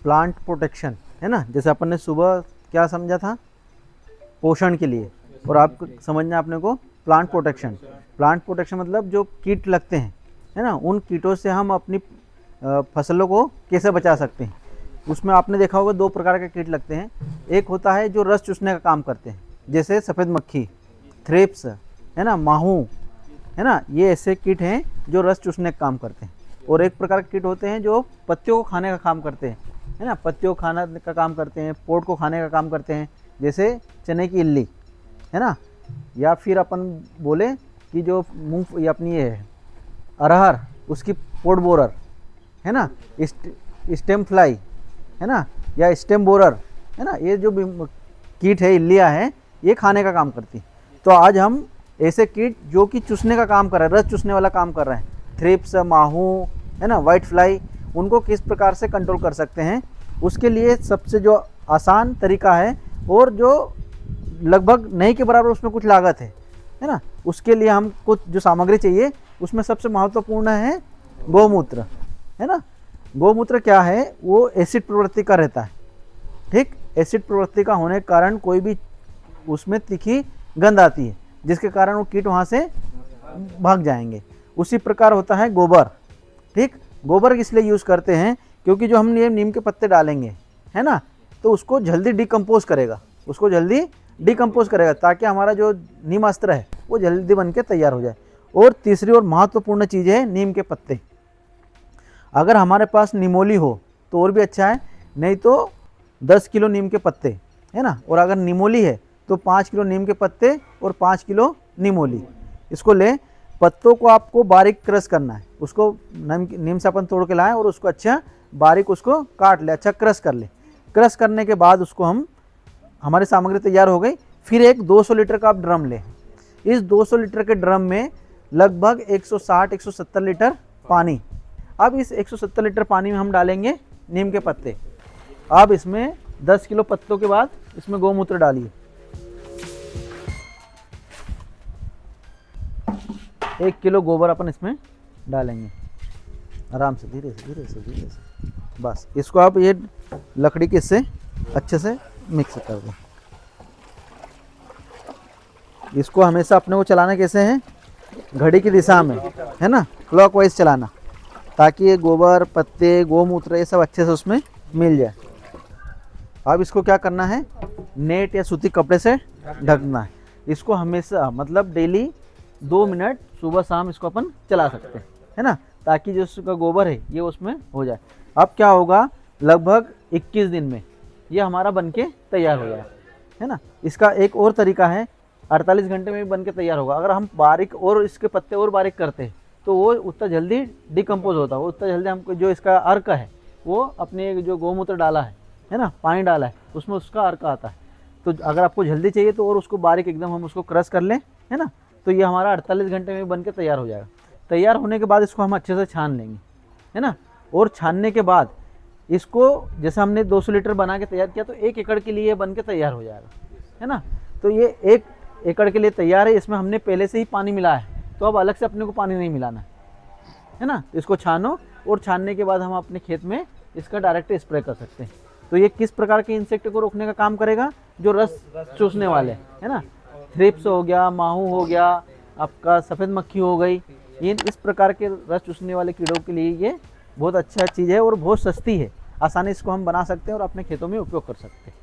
Plant protection, है ना। जैसे अपन ने सुबह क्या समझा था, पोषण के लिए, और आपको समझना अपने को प्लांट प्रोटेक्शन। प्लांट प्रोटेक्शन मतलब जो कीट लगते हैं, है ना, उन कीटों से हम अपनी फसलों को कैसे बचा सकते हैं। उसमें आपने देखा होगा 2 प्रकार के कीट लगते हैं। एक होता है जो रस चूसने का काम करते हैं, जैसे सफ़ेद मक्खी, थ्रिप्स, है ना, माहू, है ना, ये ऐसे कीट हैं जो रस चूसने का काम करते हैं। और एक प्रकार के कीट होते हैं जो पत्तियों को खाने का काम करते हैं, है ना, पत्तियों को खाने का काम करते हैं, पोट को खाने का काम करते हैं, जैसे चने की इल्ली, है ना। या फिर अपन बोले कि जो मूंग ये अपनी ये है अरहर, उसकी पोट बोरर, है ना, स्टेम फ्लाई, है ना, या स्टेम बोरर, है ना, ये जो कीट है, इल्लियाँ हैं, ये खाने का काम करती। तो आज हम ऐसे कीट जो कि चूसने का काम कर रहे हैं, रस चूसने वाला काम कर रहे हैं, थ्रिप्स, माहू, है ना, वाइट फ्लाई, उनको किस प्रकार से कंट्रोल कर सकते हैं, उसके लिए सबसे जो आसान तरीका है और जो लगभग नहीं के बराबर उसमें कुछ लागत है ना, उसके लिए हम कुछ जो सामग्री चाहिए, उसमें सबसे महत्वपूर्ण है गौमूत्र, है ना। गौमूत्र क्या है, वो एसिड प्रवृत्ति का रहता है, ठीक। एसिड प्रवृत्ति का होने के कारण कोई भी उसमें तीखी गंध आती है, जिसके कारण वो कीट वहाँ से भाग जाएंगे। उसी प्रकार होता है गोबर, ठीक। गोबर इसलिए यूज़ करते हैं क्योंकि जो हम ये नीम के पत्ते डालेंगे, है ना, तो उसको जल्दी डिकम्पोज करेगा, ताकि हमारा जो नीम अस्त्र है वो जल्दी बन के तैयार हो जाए। और तीसरी और महत्वपूर्ण चीज़ है नीम के पत्ते। अगर हमारे पास निमोली हो तो और भी अच्छा है, नहीं तो 10 किलो नीम के पत्ते, है ना, और अगर निमोली है तो 5 किलो नीम के पत्ते और 5 किलो निमोली, इसको ले। पत्तों को आपको बारीक क्रश करना है, उसको नीम से अपन तोड़ के लाएं और उसको अच्छा बारीक उसको काट ले, अच्छा क्रश कर ले। क्रश करने के बाद उसको हमारी सामग्री तैयार हो गई। फिर एक 200 लीटर का आप ड्रम लें। इस 200 लीटर के ड्रम में लगभग 160-170 लीटर पानी। अब इस 170 लीटर पानी में हम डालेंगे नीम के पत्ते। अब इसमें 10 किलो पत्तों के बाद इसमें गौमूत्र डालिए। 1 किलो गोबर अपन इसमें डालेंगे, आराम से, धीरे से। बस इसको आप ये लकड़ी के इससे अच्छे से मिक्स कर दो। इसको हमेशा अपने को चलाना कैसे है, घड़ी की दिशा में, है ना, क्लॉकवाइज चलाना, ताकि ये गोबर, पत्ते, गौमूत्र ये सब अच्छे से उसमें मिल जाए। अब इसको क्या करना है, नेट या सूती कपड़े से ढकना है। इसको हमेशा मतलब डेली 2 मिनट सुबह शाम इसको अपन चला सकते हैं, है ना, ताकि जो उसका गोबर है ये उसमें हो जाए। अब क्या होगा, लगभग 21 दिन में ये हमारा बनके तैयार हो जाए, है ना। इसका एक और तरीका है, 48 घंटे में भी बनके तैयार होगा। अगर हम बारीक और इसके पत्ते और बारीक करते हैं तो वो उतना जल्दी डिकम्पोज होता है, उतना जल्दी हमको जो इसका अर्क है वो अपने जो गौमूत्र डाला है ना, पानी डाला है, उसमें उसका अर्क आता है। तो अगर आपको जल्दी चाहिए तो और उसको बारीक एकदम हम उसको क्रश कर लें, है ना, तो ये हमारा 48 घंटे में बन के तैयार हो जाएगा। तैयार होने के बाद इसको हम अच्छे से छान लेंगे, है ना। और छानने के बाद इसको जैसे हमने 200 लीटर बना के तैयार किया तो 1 एकड़ के लिए बन के तैयार हो जाएगा, है ना। तो ये 1 एकड़ के लिए तैयार है। इसमें हमने पहले से ही पानी मिलाया है, तो अब अलग से अपने को पानी नहीं मिलाना है ना। इसको छानो और छानने के बाद हम अपने खेत में इसका डायरेक्ट स्प्रे कर सकते हैं। तो ये किस प्रकार के इंसेक्ट को रोकने का काम करेगा, जो रस चूसने वाले, है ना, थ्रिप्स हो गया, माहू हो गया, आपका सफ़ेद मक्खी हो गई, ये इस प्रकार के रस चूसने वाले कीड़ों के लिए ये बहुत अच्छा चीज़ है और बहुत सस्ती है। आसानी इसको हम बना सकते हैं और अपने खेतों में उपयोग कर सकते हैं।